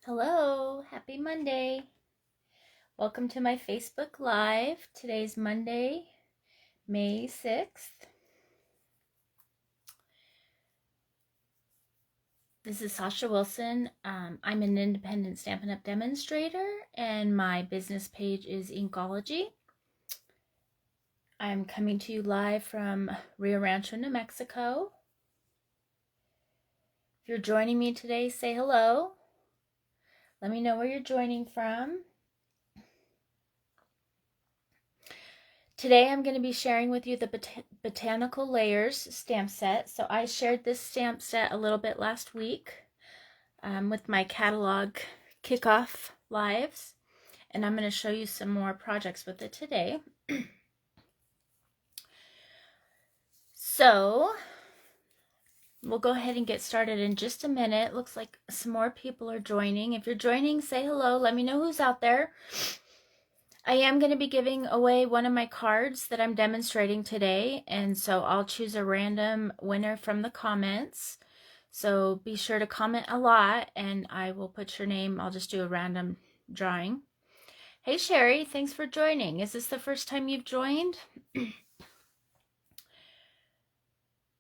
Hello, happy Monday. Welcome to my Facebook Live. Today's Monday, May 6th. This is Sasha Wilson. I'm an independent Stampin' Up! Demonstrator, and my business page is Ink-ology. I'm coming to you live from Rio Rancho, New Mexico. If you're joining me today, say hello. Let me know where you're joining from. Today I'm going to be sharing with you the Botanical Layers stamp set. So I shared this stamp set a little bit last week with my catalog kickoff lives. And I'm going to show you some more projects with it today. So we'll go ahead and get started in just a minute. Looks like some more people are joining. If you're joining, say hello. Let me know who's out there. I am going to be giving away one of my cards that I'm demonstrating today, and so I'll choose a random winner from the comments. So be sure to comment a lot, and I will put your name. I'll just do a random drawing. Hey Sherry, thanks for joining. Is this the first time you've joined?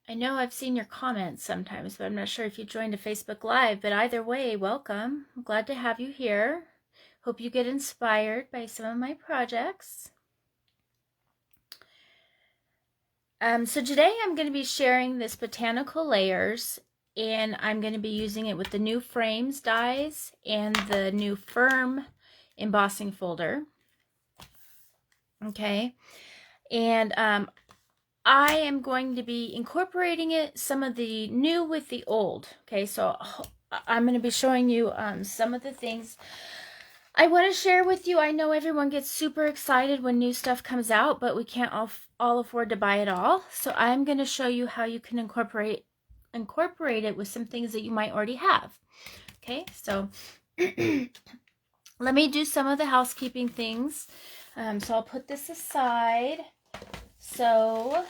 I know I've seen your comments sometimes, but I'm not sure if you joined a Facebook Live, but either way, welcome. I'm glad to have you here. Hope you get inspired by some of my projects. So today I'm going to be sharing this Botanical Layers, and I'm going to be using it with the new frames dies and the new firm embossing folder. Okay, and I am going to be incorporating some of the new with the old. Okay, so I'm going to be showing you some of the things I want to share with you. I know everyone gets super excited when new stuff comes out, but we can't all afford to buy it all. So I'm going to show you how you can incorporate it with some things that you might already have. Okay, so let me do some of the housekeeping things. So I'll put this aside. So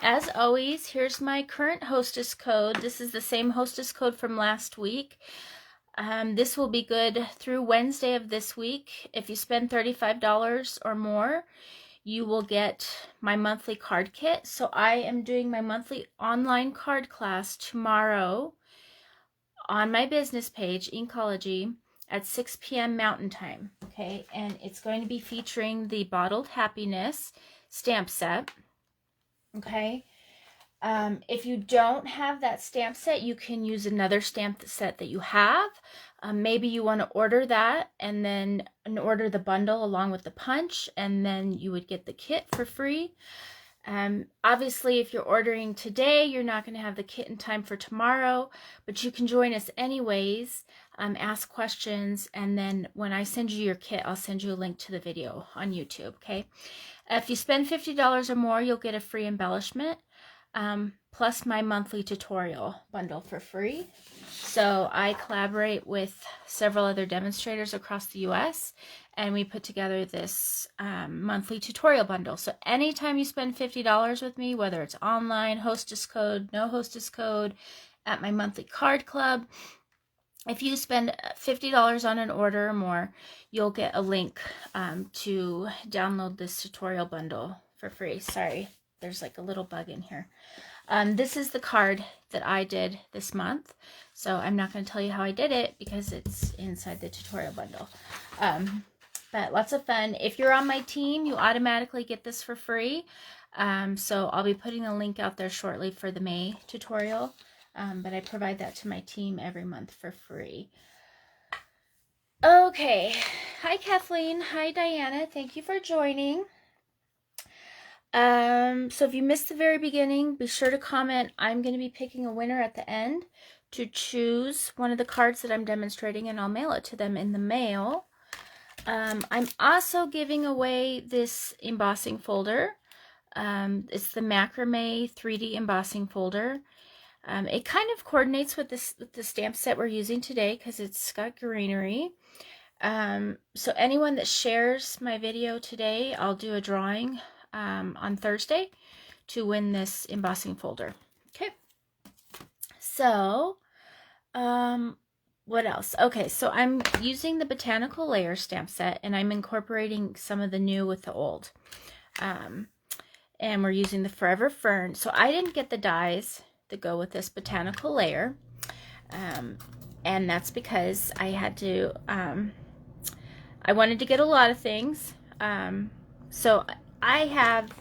as always, here's my current hostess code. This is the same hostess code from last week. This will be good through Wednesday of this week. If you spend $35 or more, you will get my monthly card kit. So I am doing my monthly online card class tomorrow on my business page, Ink-ology, at 6 p.m. Mountain Time. Okay, and it's going to be featuring the Bottled Happiness stamp set. Okay. If you don't have that stamp set, you can use another stamp set that you have. Maybe you want to order that and then order the bundle along with the punch, and then you would get the kit for free. Obviously, if you're ordering today, you're not going to have the kit in time for tomorrow, but you can join us anyways, ask questions, and then when I send you your kit, I'll send you a link to the video on YouTube, okay? If you spend $50 or more, you'll get a free embellishment. Plus my monthly tutorial bundle for free. So I collaborate with several other demonstrators across the US, and we put together this monthly tutorial bundle. So anytime you spend $50 with me, whether it's online, hostess code, no hostess code, at my monthly card club, if you spend $50 on an order or more, you'll get a link to download this tutorial bundle for free. Sorry, there's like a little bug in here. This is the card that I did this month, so I'm not going to tell you how I did it because it's inside the tutorial bundle. But lots of fun. If you're on my team, you automatically get this for free. So I'll be putting a link out there shortly for the May tutorial, but I provide that to my team every month for free. Okay. Hi, Kathleen. Hi, Diana. Thank you for joining. So if you missed the very beginning, be sure to comment. I'm going to be picking a winner at the end to choose one of the cards that I'm demonstrating, and I'll mail it to them in the mail. I'm also giving away this embossing folder. It's the Macrame 3D embossing folder. It kind of coordinates with the stamp set we're using today because it's got greenery. So anyone that shares my video today, I'll do a drawing on Thursday to win this embossing folder. Okay, so Um, what else? Okay, so I'm using the Botanical layer stamp set, and I'm incorporating some of the new with the old. And we're using the Forever Fern. So I didn't get the dies that go with this Botanical layer. And that's because I had to, I wanted to get a lot of things. So I have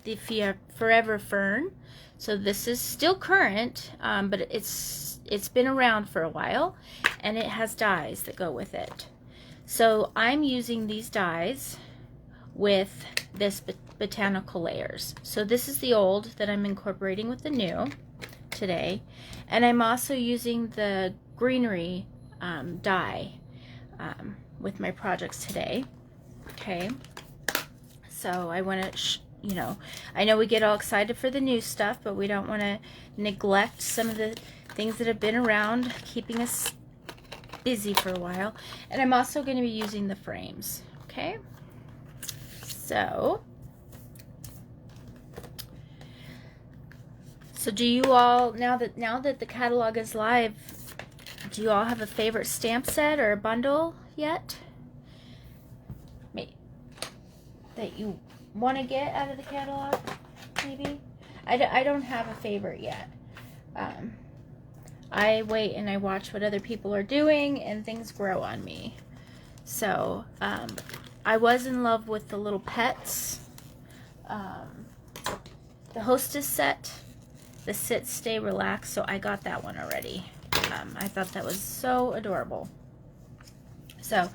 the Forever Fern. So this is still current, but it's been around for a while, and it has dies that go with it. So I'm using these dies with this Botanical layers. So this is the old that I'm incorporating with the new today, and I'm also using the greenery die with my projects today. Okay, so I want to you know, I know we get all excited for the new stuff, but we don't want to neglect some of the things that have been around, keeping us busy for a while. And I'm also going to be using the frames. Okay, so do you all, now that the catalog is live, do you all have a favorite stamp set or a bundle yet that you want to get out of the catalog? Maybe I don't have a favorite yet. I wait and I watch what other people are doing, and things grow on me. So I was in love with the little pets, the Hostess set, the Sit, Stay, Relax. So I got that one already. I thought that was so adorable. So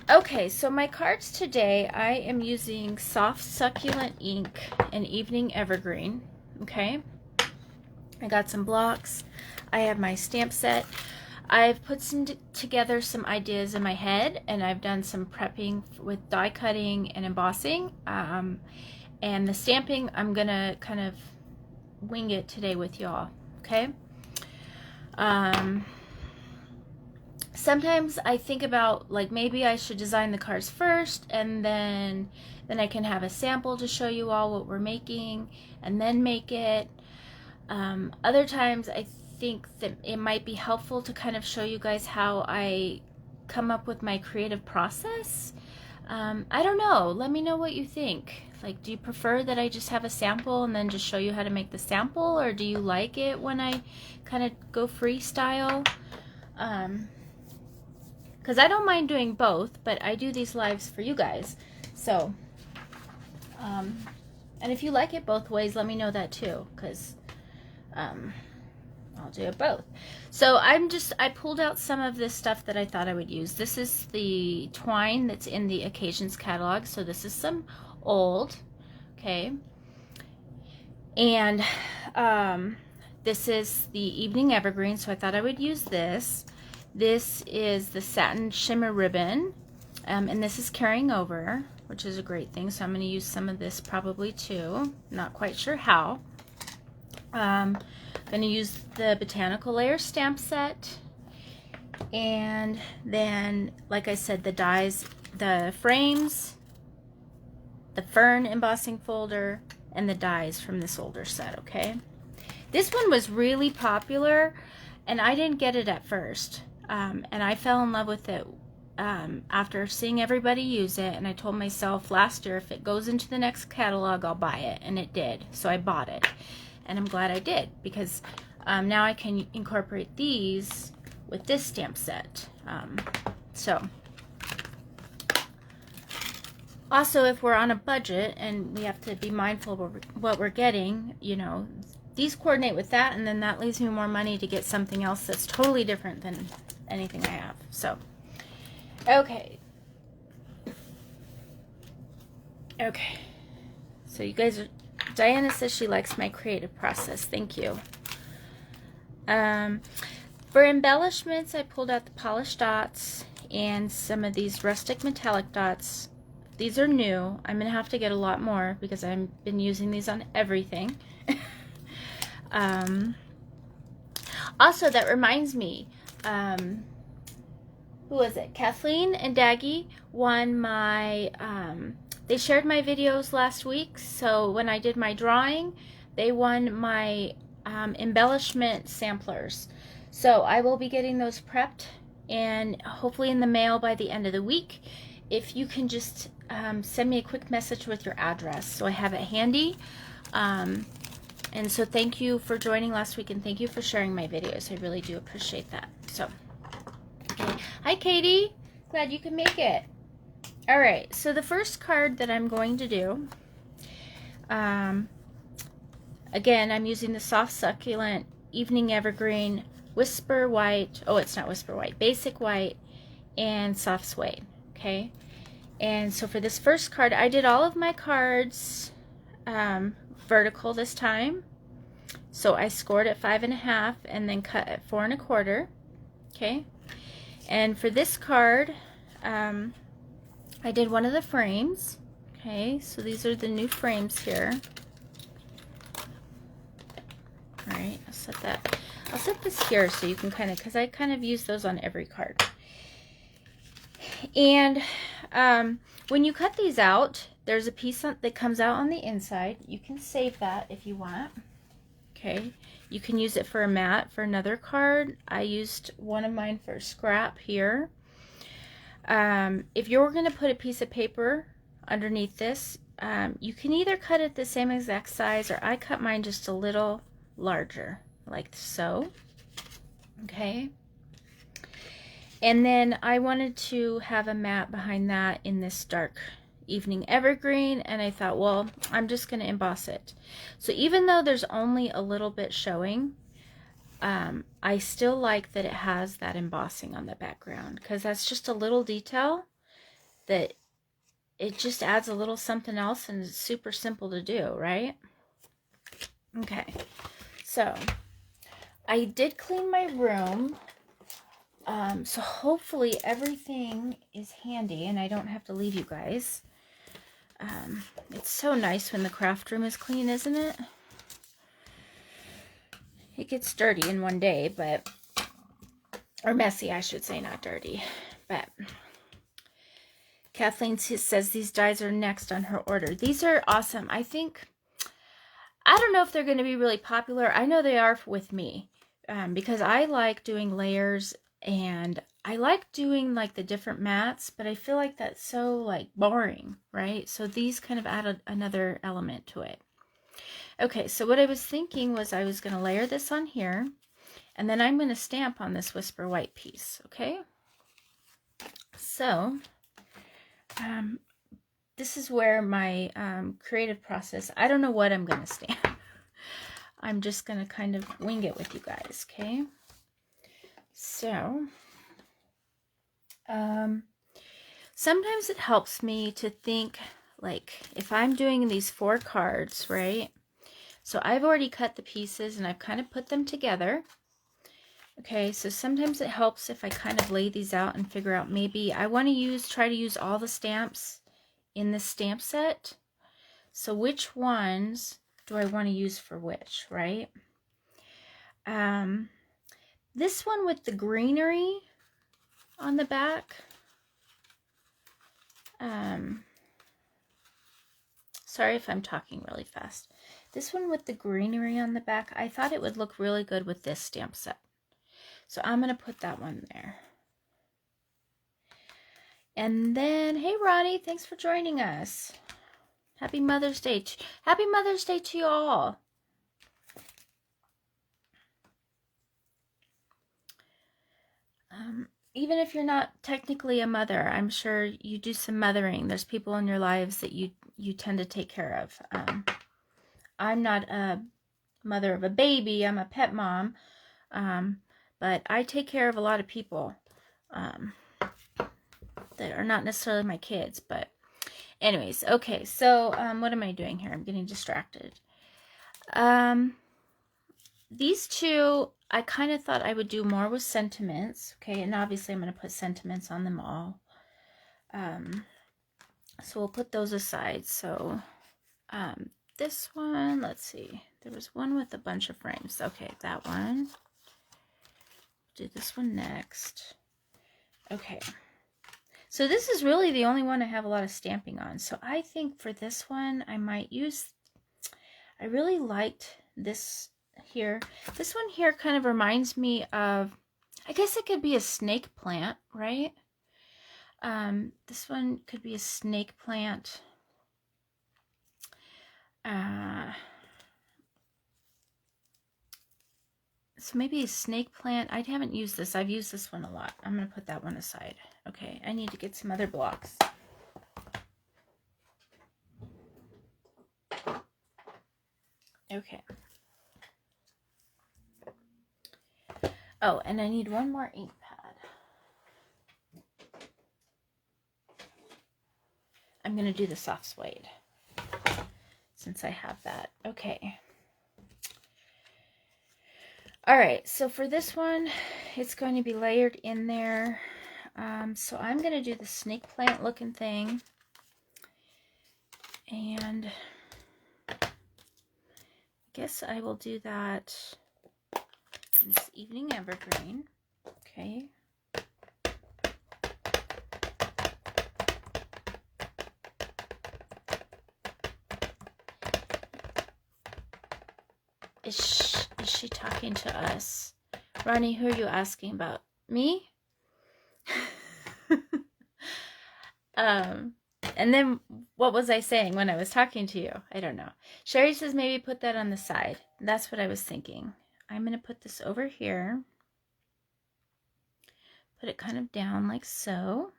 okay, so my cards today, I am using Soft Succulent Ink and Evening Evergreen. Okay, I got some blocks. I have my stamp set. I've put together some ideas in my head, and I've done some prepping with die cutting and embossing. And the stamping, I'm gonna kind of wing it today with y'all. Okay. Sometimes I think about, like, maybe I should design the cards first, and then I can have a sample to show you all what we're making, and then make it. Other times I think that it might be helpful to kind of show you guys how I come up with my creative process. I don't know. Let me know what you think. Like, do you prefer that I just have a sample and then just show you how to make the sample, or do you like it when I kind of go freestyle? Because I don't mind doing both, but I do these lives for you guys. So, and if you like it both ways, let me know that too, because I'll do it both. So I pulled out some of this stuff that I thought I would use. This is the twine that's in the Occasions catalog. So this is some old, okay. And this is the Evening Evergreen, so I thought I would use this. This is the Satin Shimmer Ribbon, and this is carrying over, which is a great thing. So I'm going to use some of this probably too. Not quite sure how. I'm going to use the Botanical layer stamp set, and then, like I said, the dies, the frames, the fern embossing folder, and the dies from this older set. Okay, this one was really popular, and I didn't get it at first, and I fell in love with it after seeing everybody use it, and I told myself last year, if it goes into the next catalog, I'll buy it, and it did. So I bought it, and I'm glad I did, because now I can incorporate these with this stamp set. So also, if we're on a budget and we have to be mindful of what we're getting, you know, these coordinate with that, and then that leaves me more money to get something else that's totally different than anything I have. So, okay. Okay. So you guys are, Diana says she likes my creative process. Thank you. For embellishments, I pulled out the polished dots and some of these rustic metallic dots. These are new. I'm going to have to get a lot more because I've been using these on everything. Also, that reminds me, who was it? Kathleen and Daggy won my, they shared my videos last week. So when I did my drawing, they won my embellishment samplers. So I will be getting those prepped and hopefully in the mail by the end of the week. If you can just send me a quick message with your address so I have it handy. And so thank you for joining last week, and thank you for sharing my videos. I really do appreciate that. So, okay. Hi, Katie. Glad you can make it. All right, so the first card that I'm going to do, again, I'm using the Soft Succulent Evening Evergreen Whisper White. Oh, it's not Whisper White. Basic White and Soft Suede, okay? And so for this first card, I did all of my cards vertical this time. So I scored at 5.5 and then cut at 4 1/4, okay? And for this card, I did one of the frames, okay? So these are the new frames here. All right, I'll set this here so you can kind of, because I kind of use those on every card. And when you cut these out, there's a piece that comes out on the inside. You can save that if you want. Okay, you can use it for a mat for another card. I used one of mine for scrap here. If you're going to put a piece of paper underneath this, you can either cut it the same exact size, or I cut mine just a little larger, like so. Okay. And then I wanted to have a mat behind that in this dark Evening Evergreen, and I thought, well, I'm just going to emboss it. So even though there's only a little bit showing, I still like that it has that embossing on the background, because that's just a little detail that it just adds a little something else, and it's super simple to do, right? Okay, so I did clean my room. So hopefully everything is handy and I don't have to leave you guys. It's so nice when the craft room is clean, isn't it? It gets dirty in one day, but, or messy, I should say, not dirty. But Kathleen says these dies are next on her order. These are awesome. I don't know if they're going to be really popular. I know they are with me, because I like doing layers. And I like doing like the different mats, but I feel like that's so like boring, right? So these kind of add another element to it. Okay, so what I was thinking was I was going to layer this on here, and then I'm going to stamp on this Whisper White piece, okay? So this is where my creative process, I don't know what I'm going to stamp. I'm just going to kind of wing it with you guys, okay? So, sometimes it helps me to think, like, if I'm doing these 4 cards, right? So I've already cut the pieces and I've kind of put them together. Okay, so sometimes it helps if I kind of lay these out and figure out, maybe I want to try to use all the stamps in this stamp set. So which ones do I want to use for which, right? This one with the greenery on the back. Sorry if I'm talking really fast. This one with the greenery on the back, I thought it would look really good with this stamp set. So I'm going to put that one there. And then, hey Ronnie, thanks for joining us. Happy Mother's Day. Happy Mother's Day to you all. Even if you're not technically a mother, I'm sure you do some mothering. There's people in your lives that you tend to take care of. I'm not a mother of a baby. I'm a pet mom. But I take care of a lot of people that are not necessarily my kids. But anyways, okay. So what am I doing here? I'm getting distracted. These two, I kind of thought I would do more with sentiments, okay, and obviously I'm going to put sentiments on them all. So we'll put those aside. So this one, let's see, there was one with a bunch of frames. Okay, that one. Do this one next. Okay, so this is really the only one I have a lot of stamping on. So I think for this one, I might use, I really liked this here. This one here kind of reminds me of, I guess it could be a snake plant, right? This one could be a snake plant. So maybe a snake plant. I haven't used this. I've used this one a lot. I'm going to put that one aside. Okay, I need to get some other blocks. Okay. Oh, and I need one more ink pad. I'm going to do the soft suede since I have that. Okay. All right, so for this one, it's going to be layered in there. So I'm going to do the snake plant looking thing. And I guess I will do that in this evening evergreen. Okay. Is she talking to us? Ronnie, who are you asking about? Me? And then what was I saying when I was talking to you? I don't know. Sherry says maybe put that on the side. That's what I was thinking. I'm going to put this over here. Put it kind of down like so.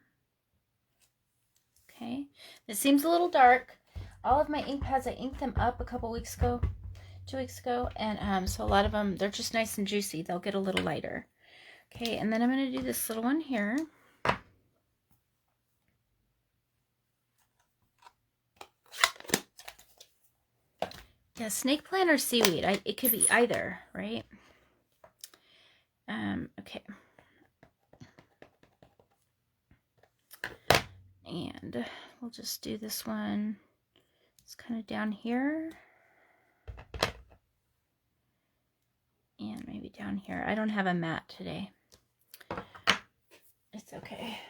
Okay. It seems a little dark. All of my ink pads, I inked them up a couple weeks ago, 2 weeks ago. And so a lot of them, they're just nice and juicy. They'll get a little lighter. Okay, and then I'm going to do this little one here. Yeah, snake plant or seaweed. It could be either, right? Okay. And we'll just do this one. It's kind of down here. And maybe down here. I don't have a mat today. It's okay.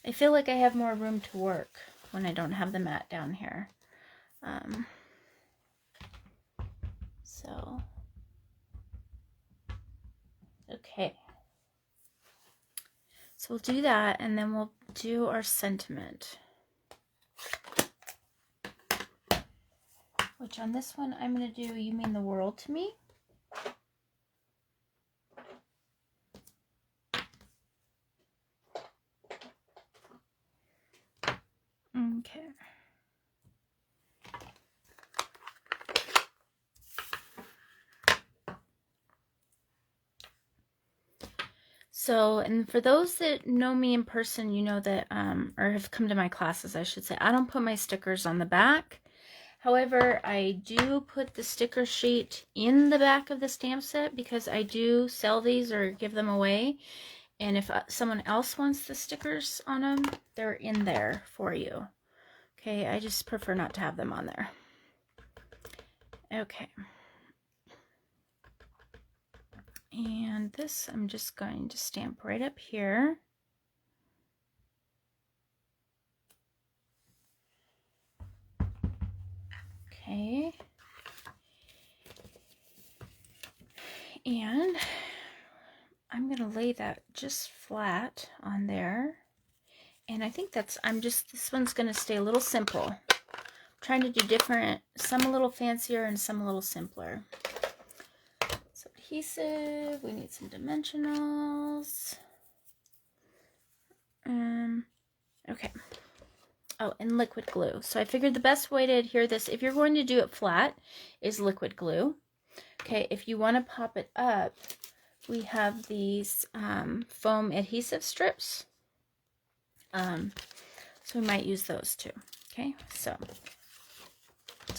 I feel like I have more room to work when I don't have the mat down here. So, okay. So we'll do that, and then we'll do our sentiment. Which on this one, I'm going to do, you mean the world to me? Okay. So, and for those that know me in person, you know that, or have come to my classes, I should say, I don't put my stickers on the back. However, I do put the sticker sheet in the back of the stamp set because I do sell these or give them away. And if someone else wants the stickers on them, they're in there for you. Okay, I just prefer not to have them on there. Okay. And this I'm just going to stamp right up here. Okay. And I'm going to lay that just flat on there. And I think that's, this one's going to stay a little simple. I'm trying to do different, some a little fancier and some a little simpler. So adhesive, we need some dimensionals. Okay. Oh, and liquid glue. So I figured the best way to adhere this, if you're going to do it flat, is liquid glue. Okay, if you want to pop it up, we have these foam adhesive strips. So we might use those too. Okay, so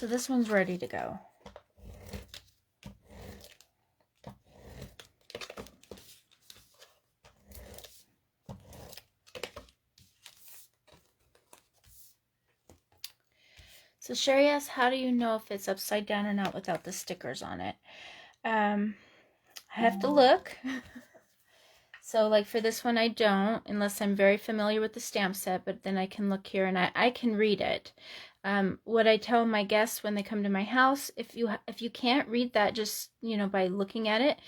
this one's ready to go. So Sherry asks, how do you know if it's upside down or not without the stickers on it? I have to look. So like for this one, I don't, unless I'm very familiar with the stamp set, but then I can look here and I can read it. What I tell my guests when they come to my house, if you can't read that just, by looking at it,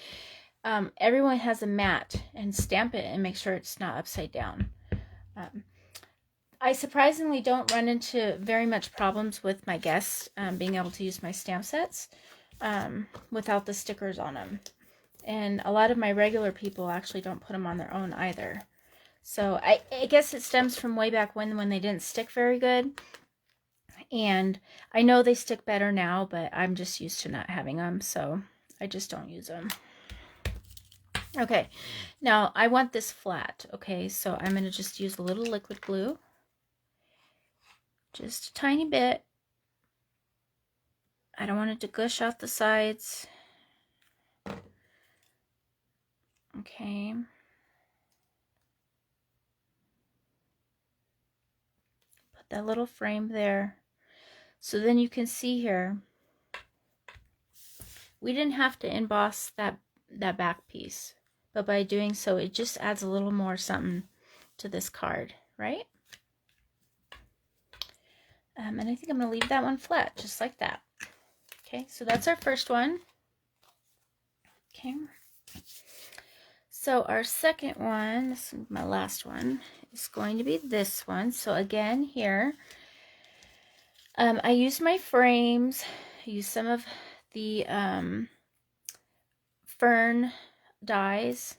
everyone has a mat, and stamp it and make sure it's not upside down. I surprisingly don't run into very much problems with my guests being able to use my stamp sets without the stickers on them. And a lot of my regular people actually don't put them on their own either. So I guess it stems from way back when they didn't stick very good. And I know they stick better now, but I'm just used to not having them, so I just don't use them. Okay, now I want this flat, okay, so I'm going to just use a little liquid glue. Just a tiny bit. I don't want it to gush out the sides. Okay. Put that little frame there. So then you can see here, we didn't have to emboss that back piece, but by doing so, it just adds a little more something to this card, right? And I think I'm going to leave that one flat, just like that. Okay, so that's our first one. Okay. So our second one, this is my last one, is going to be this one. So again, here, I used my frames. I used some of the fern dies.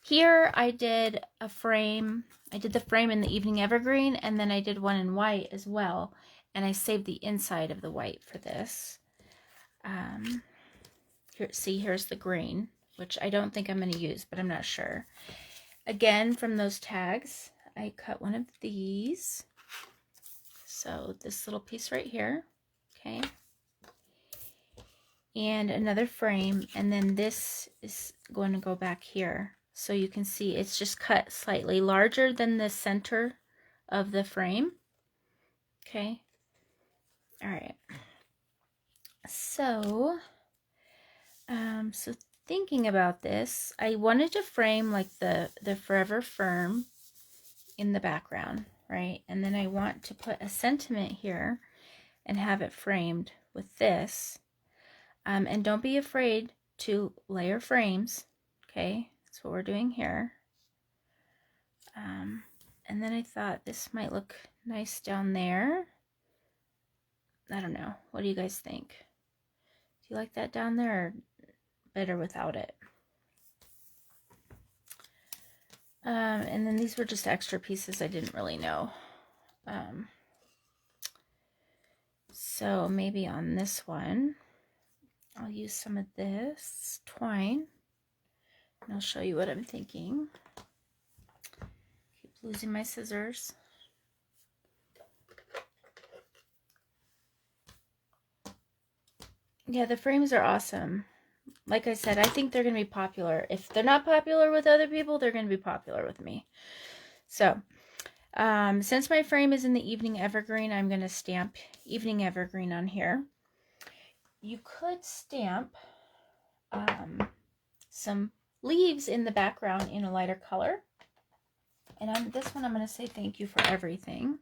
Here I did a frame. I did the frame in the evening evergreen, and then I did one in white as well. And I saved the inside of the white for this. Here, see, here's the green, which I don't think I'm going to use, but I'm not sure. Again, from those tags, I cut one of these. So this little piece right here, okay. And another frame, and then this is going to go back here. So you can see it's just cut slightly larger than the center of the frame. Okay. All right. So, so thinking about this, I wanted to frame like the Forever Firm in the background, right? And then I want to put a sentiment here and have it framed with this. And don't be afraid to layer frames, okay? That's what we're doing here. And then I thought this might look nice down there. I don't know. What do you guys think? Do you like that down there, or better without it? And then these were just extra pieces I didn't really know. So maybe on this one, I'll use some of this twine, and I'll show you what I'm thinking. Keep losing my scissors. Yeah, the frames are awesome. Like I said, I think they're going to be popular. If they're not popular with other people, they're going to be popular with me. So, since my frame is in the evening evergreen, I'm going to stamp evening evergreen on here. You could stamp some leaves in the background in a lighter color. And on this one, I'm going to say thank you for everything.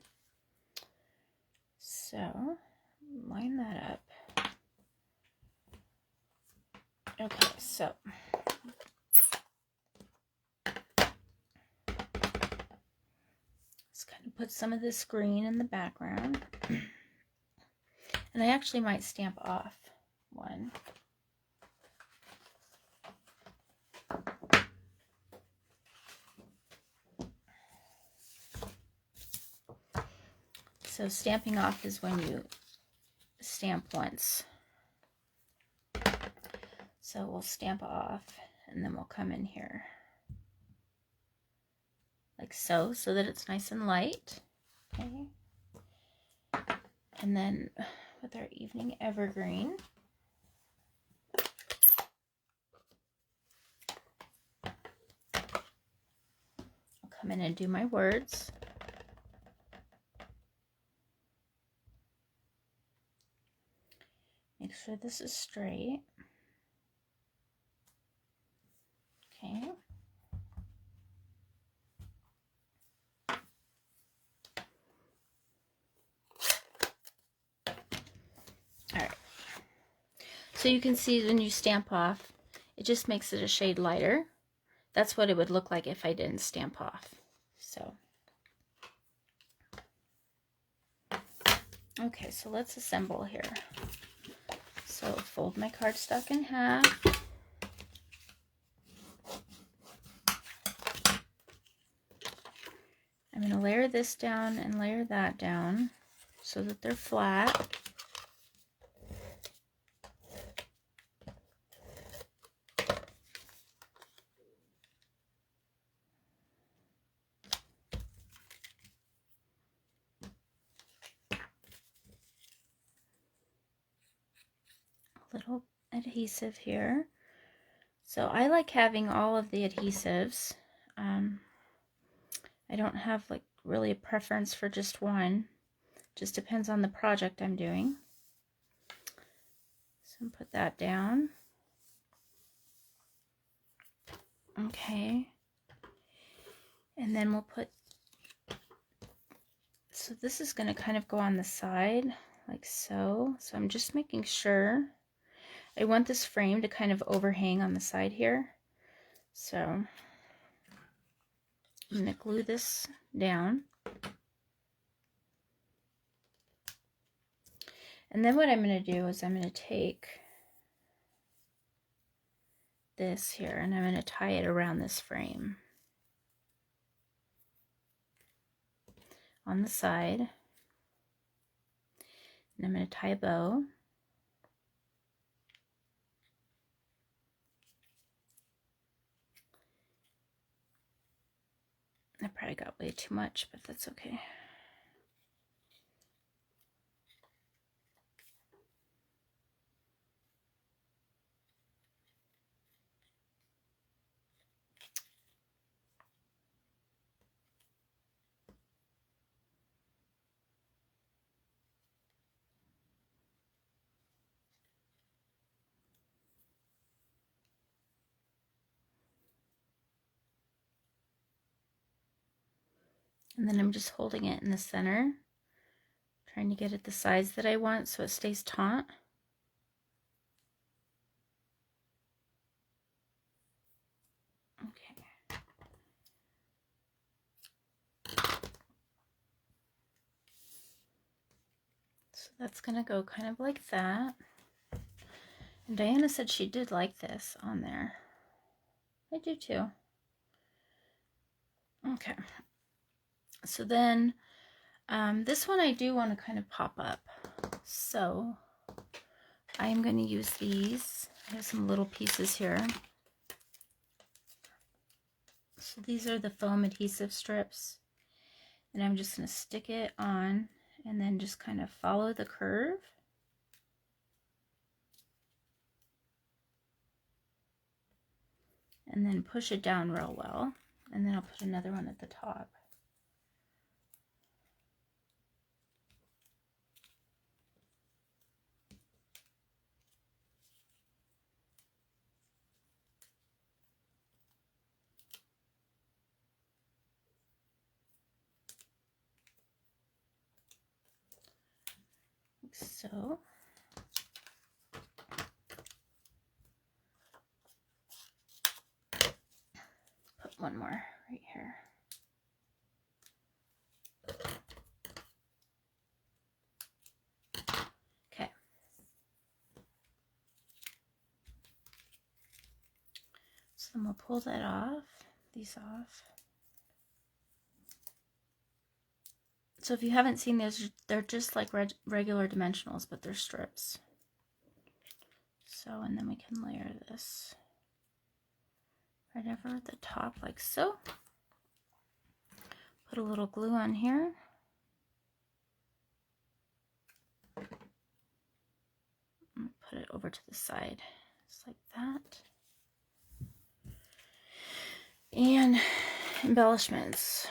So, line that up. Okay, so let's kind of put some of this green in the background. And I actually might stamp off one. So stamping off is when you stamp once. So we'll stamp off, and then we'll come in here like so, so that it's nice and light. Okay. And then with our evening evergreen, I'll come in and do my words. Make sure this is straight. Okay. So you can see when you stamp off, it just makes it a shade lighter. That's what it would look like if I didn't stamp off. So, okay, so let's assemble here. So fold my cardstock in half. I'm going to layer this down and layer that down so that they're flat. Little adhesive here. So I like having all of the adhesives. I don't have like really a preference for just one. Just depends on the project I'm doing. So put that down. Okay. And then we'll put, so this is going to kind of go on the side like so. So I'm just making sure. I want this frame to kind of overhang on the side here. So I'm going to glue this down. And then what I'm going to do is I'm going to take this here and I'm going to tie it around this frame on the side. And I'm going to tie a bow. I probably got way too much, but that's okay. And then I'm just holding it in the center, trying to get it the size that I want so it stays taut. Okay. So that's going to go kind of like that. And Diana said she did like this on there. I do too. Okay. So then this one I do want to kind of pop up. So I'm going to use these. I have some little pieces here. So these are the foam adhesive strips. And I'm just going to stick it on and then just kind of follow the curve. And then push it down real well. And then I'll put another one at the top. Like so. Put one more right here. Okay. So then we'll pull that off, these off. So if you haven't seen these, they're just like regular dimensionals, but they're strips. So, and then we can layer this right over the top like so. Put a little glue on here. And put it over to the side, just like that. And embellishments.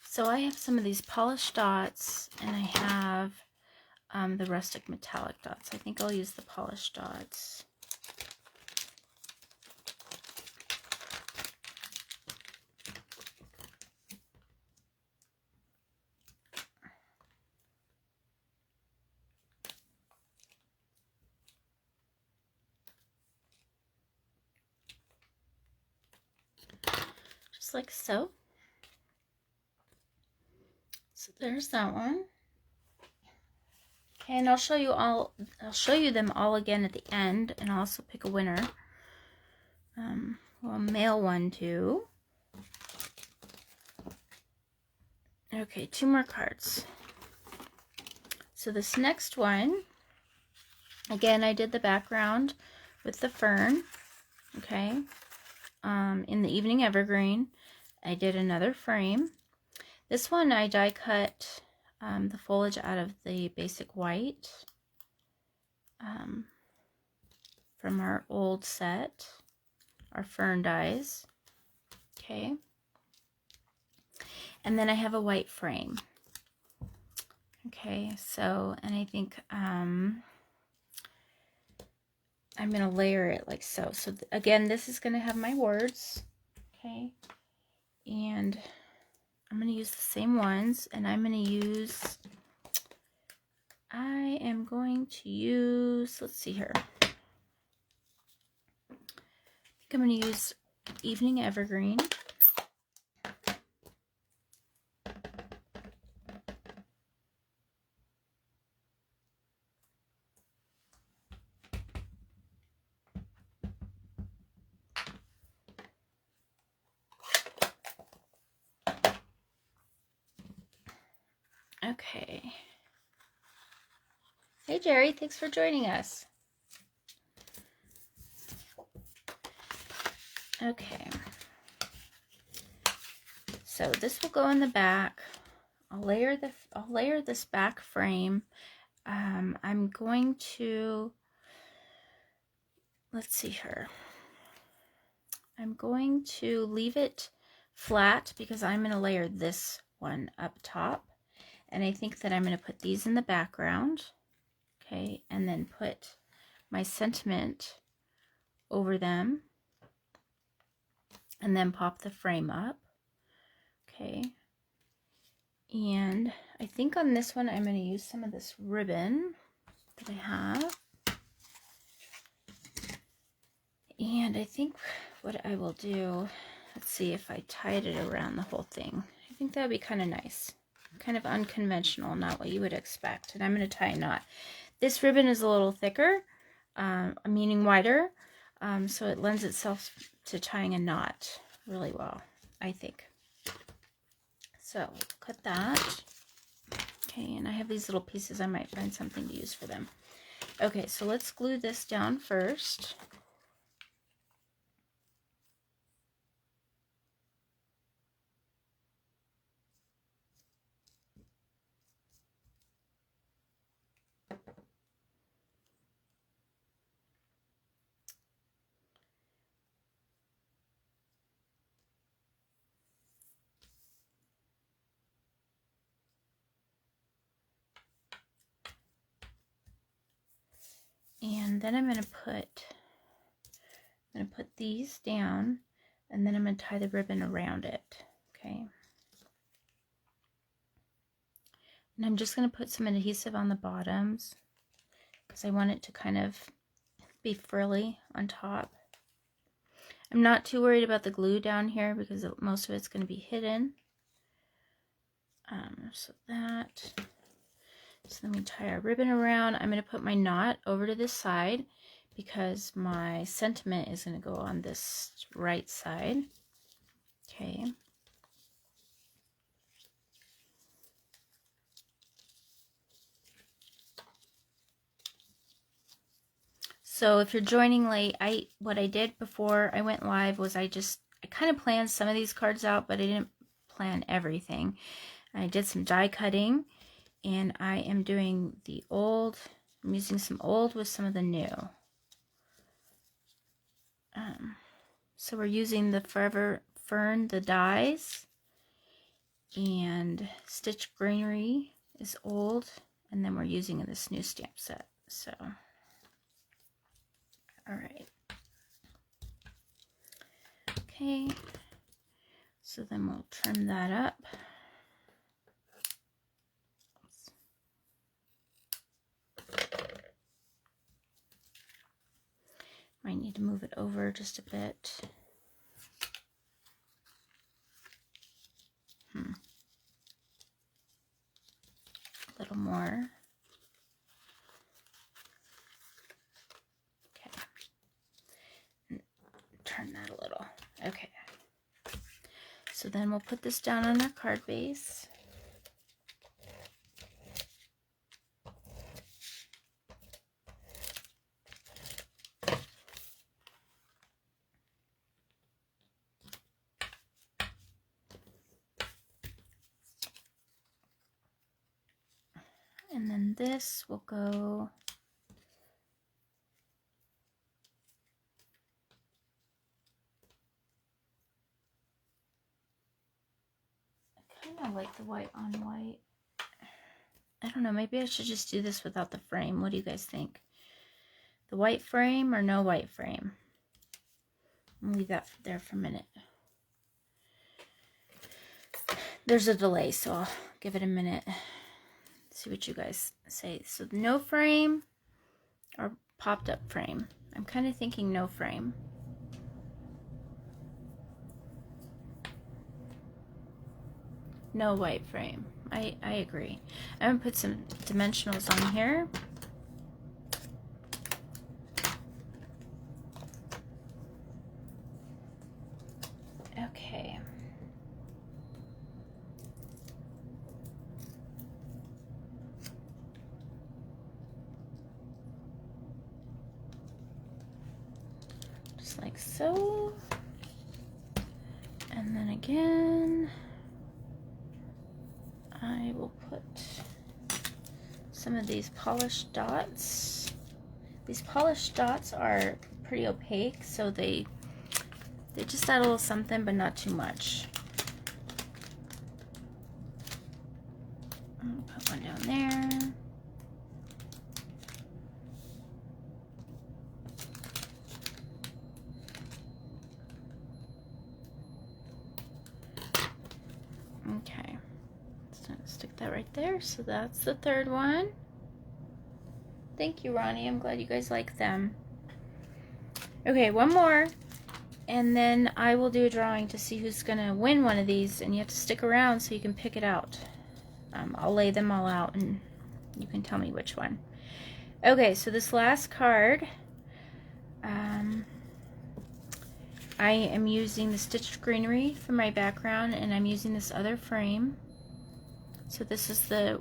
So I have some of these polished dots, and I have the rustic metallic dots. I think I'll use the polished dots. just like so. So there's that one. Okay, and I'll show you them all again at the end, and I'll also pick a winner. We'll mail one too. Okay, 2 more cards. So this next one, again, I did the background with the fern, okay, in the evening evergreen. I did another frame. This one I die cut the foliage out of the basic white from our old set, our fern dies, okay. And then I have a white frame. Okay, so, and I think I'm going to layer it like so. So again, this is going to have my words, okay, and I'm going to use the same ones, and I am going to use, let's see here, I think I'm going to use Evening Evergreen. Okay. Hey Jerry, thanks for joining us. Okay. So this will go in the back. I'll layer this back frame. I'm going to, let's see here. I'm going to leave it flat because I'm going to layer this one up top. And I think that I'm going to put these in the background. Okay, and then put my sentiment over them. And then pop the frame up. Okay. And I think on this one I'm going to use some of this ribbon that I have. And I think what I will do, let's see if I tied it around the whole thing. I think that would be kind of nice. Kind of unconventional, not what you would expect. And I'm going to tie a knot. This ribbon is a little thicker, meaning wider, so it lends itself to tying a knot really well, I think. So cut that. Okay, and I have these little pieces. I might find something to use for them. Okay, so let's glue this down first. And then I'm going to put these down, and then I'm going to tie the ribbon around it. Okay. And I'm just going to put some adhesive on the bottoms because I want it to kind of be frilly on top. I'm not too worried about the glue down here because most of it's going to be hidden. So then we tie our ribbon around. I'm going to put my knot over to this side because my sentiment is going to go on this right side. Okay. So if you're joining late, what I did before I went live was I kind of planned some of these cards out, but I didn't plan everything. I did some die cutting, and I am doing the old. I'm using some old with some of the new. So we're using the Forever Fern, the dies, and Stitch Greenery is old, and then we're using this new stamp set. So, all right. Okay, so then we'll trim that up. Might need to move it over just a bit. more. Okay. Turn that a little. Okay. So then we'll put this down on our card base. And then this will go I kind of like the white on white. I don't know, maybe I should just do this without the frame. What do you guys think? The white frame or no white frame? I'll leave that there for a minute. There's a delay, so I'll give it a minute. See what you guys say. So no frame or popped up frame? I'm kind of thinking no frame. No white frame. I agree. I'm gonna put some dimensionals on here. Okay. Just like so. And then again, I will put some of these polished dots. These polished dots are pretty opaque, so they just add a little something, but not too much. I'll put one down there. Okay, so stick that right there. So that's the third one. Thank you, Ronnie. I'm glad you guys like them. Okay, one more, and then I will do a drawing to see who's gonna win one of these, and you have to stick around so you can pick it out. I'll lay them all out and you can tell me which one. Okay, so this last card, I am using the stitched greenery for my background, and I'm using this other frame. So this is the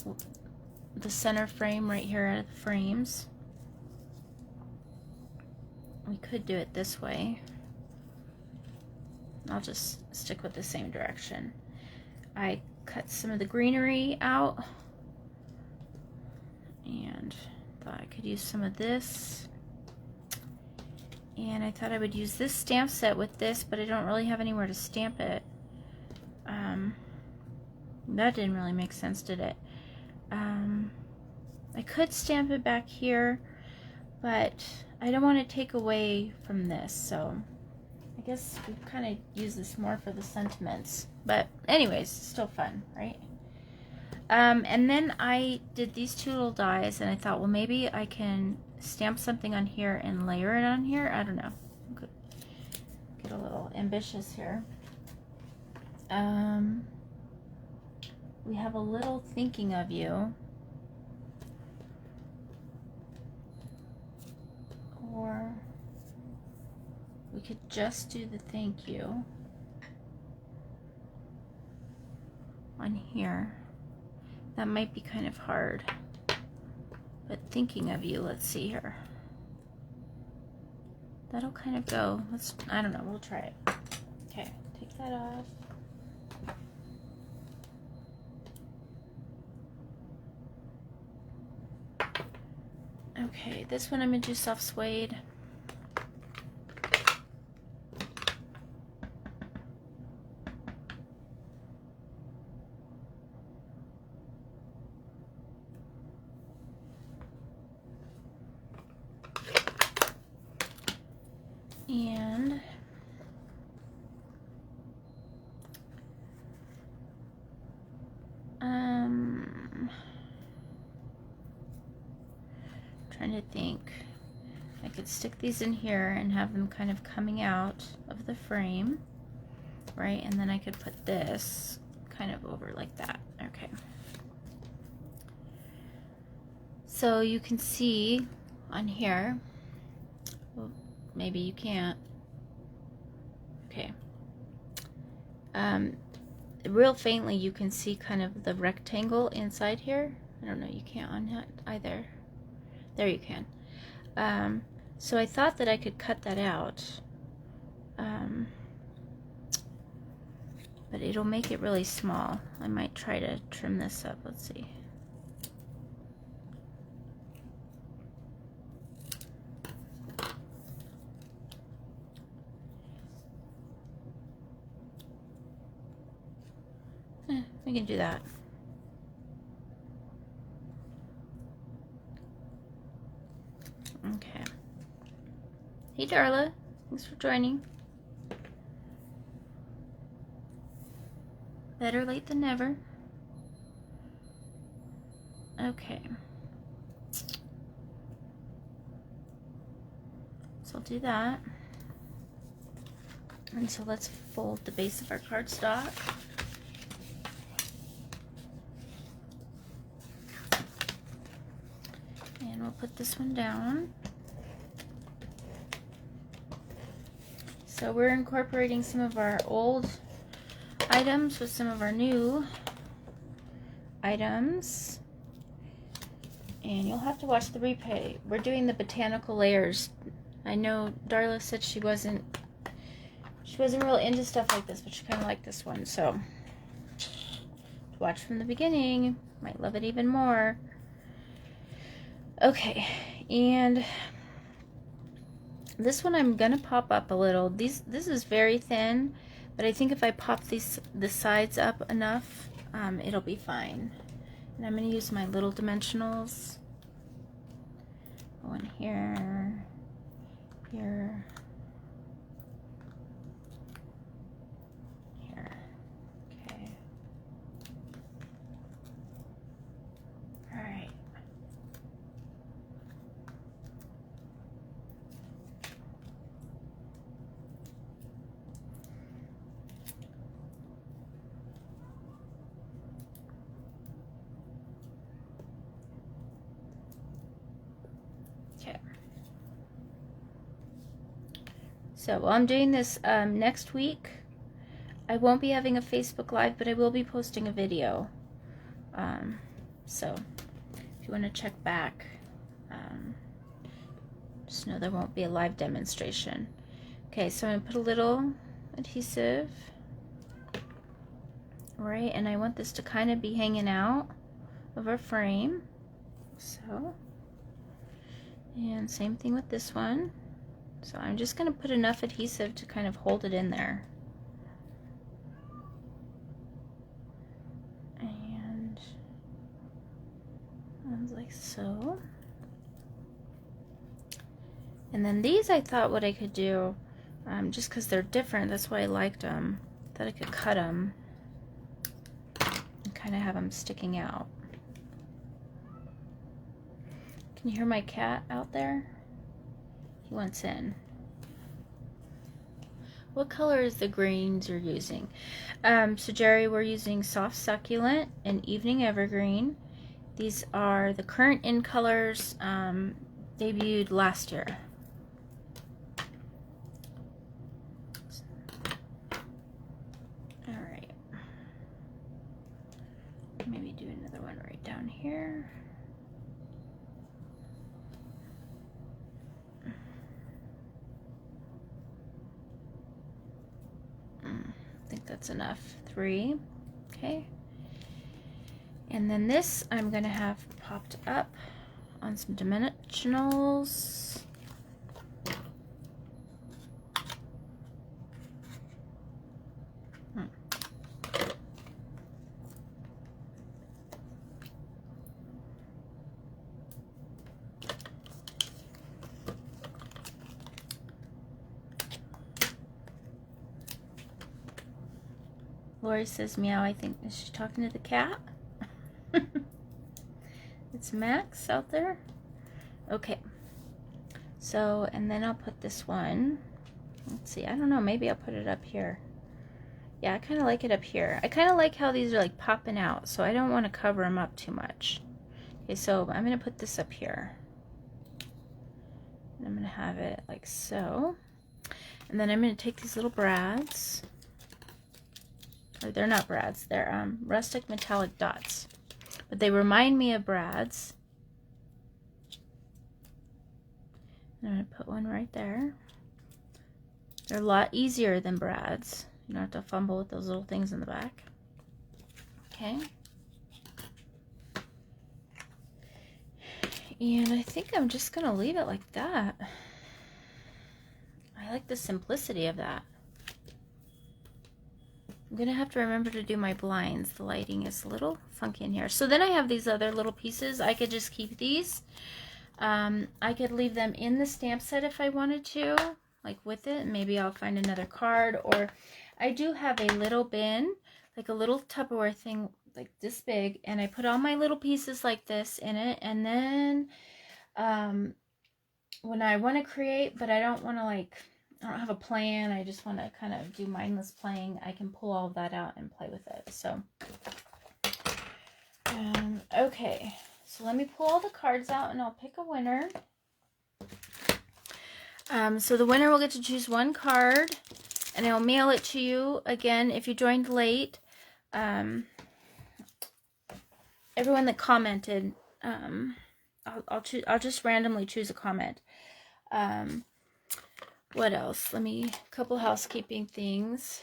center frame right here out of the frames. We could do it this way. I'll just stick with the same direction. I cut some of the greenery out and thought I could use some of this. And I thought I would use this stamp set with this, but I don't really have anywhere to stamp it. That didn't really make sense, did it? I could stamp it back here, but I don't want to take away from this, so I guess we kind of use this more for the sentiments. But anyways, still fun, right? And then I did these two little dies, and I thought, well, maybe I can stamp something on here and layer it on here. I don't know. Could get a little ambitious here. We have a little thinking of you. Or we could just do the thank you on here. That might be kind of hard. But thinking of you, let's see here. That'll kind of go. I don't know, we'll try it. Okay, take that off. Okay, this one I'm gonna do soft suede. And trying to think. I could stick these in here and have them kind of coming out of the frame, right? And then I could put this kind of over like that. Okay. So you can see on here, well, maybe you can't. Okay. Real faintly you can see kind of the rectangle inside here. I don't know, you can't on that either. There you can. So I thought that I could cut that out. But it'll make it really small. I might try to trim this up. Let's see. We can do that. Okay. Hey Darla, thanks for joining. Better late than never. Okay. So I'll do that. And so let's fold the base of our cardstock. And we'll put this one down. So we're incorporating some of our old items with some of our new items. And you'll have to watch the replay. We're doing the botanical layers. I know Darla said she wasn't real into stuff like this, but she kind of liked this one. So watch from the beginning. Might love it even more. Okay, and this one I'm gonna pop up a little. This is very thin, but I think if I pop the sides up enough, it'll be fine. And I'm gonna use my little dimensionals. One here, here, here. Okay. All right. So while I'm doing this next week, I won't be having a Facebook Live, but I will be posting a video. So if you want to check back, just know there won't be a live demonstration. Okay, so I'm going to put a little adhesive, right, and I want this to kind of be hanging out of our frame. So, and same thing with this one. So I'm just going to put enough adhesive to kind of hold it in there. And like so. And then these I thought what I could do, just because they're different, that's why I liked them, that I could cut them and kind of have them sticking out. Can you hear my cat out there? He wants in. What color is the greens you're using? So Jerry, we're using Soft Succulent and Evening Evergreen. These are the current in colors, debuted last year. All right. Maybe do another one right down here. I think that's enough. 3. Okay. And then this I'm going to have popped up on some dimensionals. Lori says meow. I think, is she talking to the cat? It's Max out there. Okay. So, and then I'll put this one. Let's see. I don't know. Maybe I'll put it up here. Yeah, I kind of like it up here. I kind of like how these are like popping out, so I don't want to cover them up too much. Okay, so I'm going to put this up here. And I'm going to have it like so. And then I'm going to take these little brads. Or they're not brads, they're rustic metallic dots. But they remind me of brads. And I'm going to put one right there. They're a lot easier than brads. You don't have to fumble with those little things in the back. Okay. And I think I'm just going to leave it like that. I like the simplicity of that. I'm going to have to remember to do my blinds. The lighting is a little funky in here. So then I have these other little pieces. I could just keep these. I could leave them in the stamp set if I wanted to, like with it. Maybe I'll find another card. Or I do have a little bin, like a little Tupperware thing like this big. And I put all my little pieces like this in it. And then when I want to create, but I don't want to like... I don't have a plan. I just want to kind of do mindless playing. I can pull all of that out and play with it. So, okay. So let me pull all the cards out and I'll pick a winner. So the winner will get to choose one card and I'll mail it to you. Again, if you joined late, everyone that commented, I'll just randomly choose a comment. What else? A couple housekeeping things.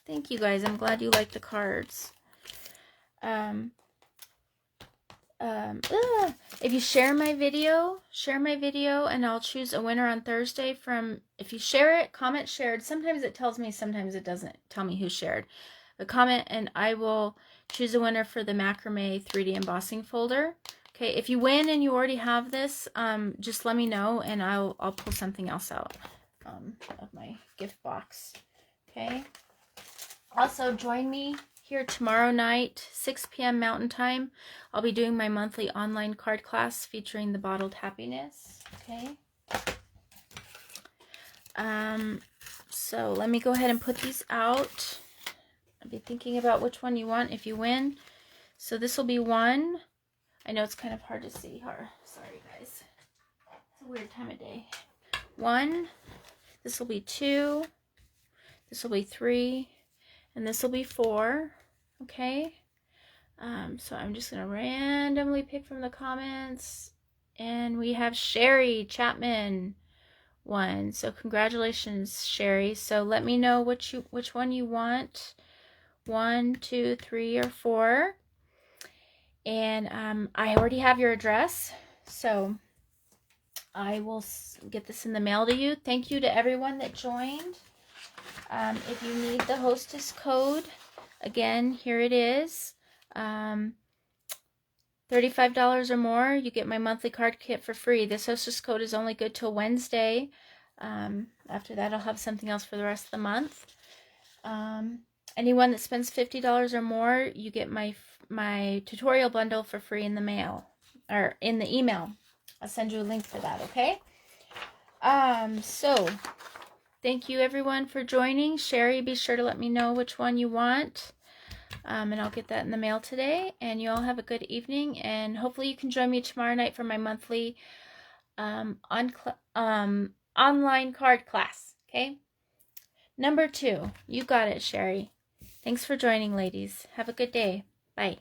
Thank you guys. I'm glad you like the cards. If you share my video and I'll choose a winner on Thursday from, if you share it, comment shared. Sometimes it tells me, sometimes it doesn't tell me who shared. A comment and I will choose a winner for the macrame 3D embossing folder. Okay, if you win and you already have this, just let me know and I'll pull something else out of my gift box. Okay. Also, join me here tomorrow night, 6 p.m. Mountain Time. I'll be doing my monthly online card class featuring the bottled happiness. Okay. So let me go ahead and put these out. I'll be thinking about which one you want if you win. So this will be one. I know it's kind of hard to see. Sorry, guys. It's a weird time of day. One. This will be two. This will be three. And this will be four. Okay. So I'm just going to randomly pick from the comments. And we have Sherry Chapman won. So congratulations, Sherry. So let me know which one you want. 1, 2, 3, or 4. And I already have your address, so I will get this in the mail to you. Thank you to everyone that joined. If you need the hostess code, again, here it is. $35 or more, you get my monthly card kit for free. This hostess code is only good till Wednesday. After that, I'll have something else for the rest of the month. Anyone that spends $50 or more, you get my tutorial bundle for free in the mail, or in the email. I'll send you a link for that, okay? So, thank you everyone for joining. Sherry, be sure to let me know which one you want. And I'll get that in the mail today. And you all have a good evening. And hopefully you can join me tomorrow night for my monthly online card class, okay? Number 2. You got it, Sherry. Thanks for joining, ladies. Have a good day. Bye.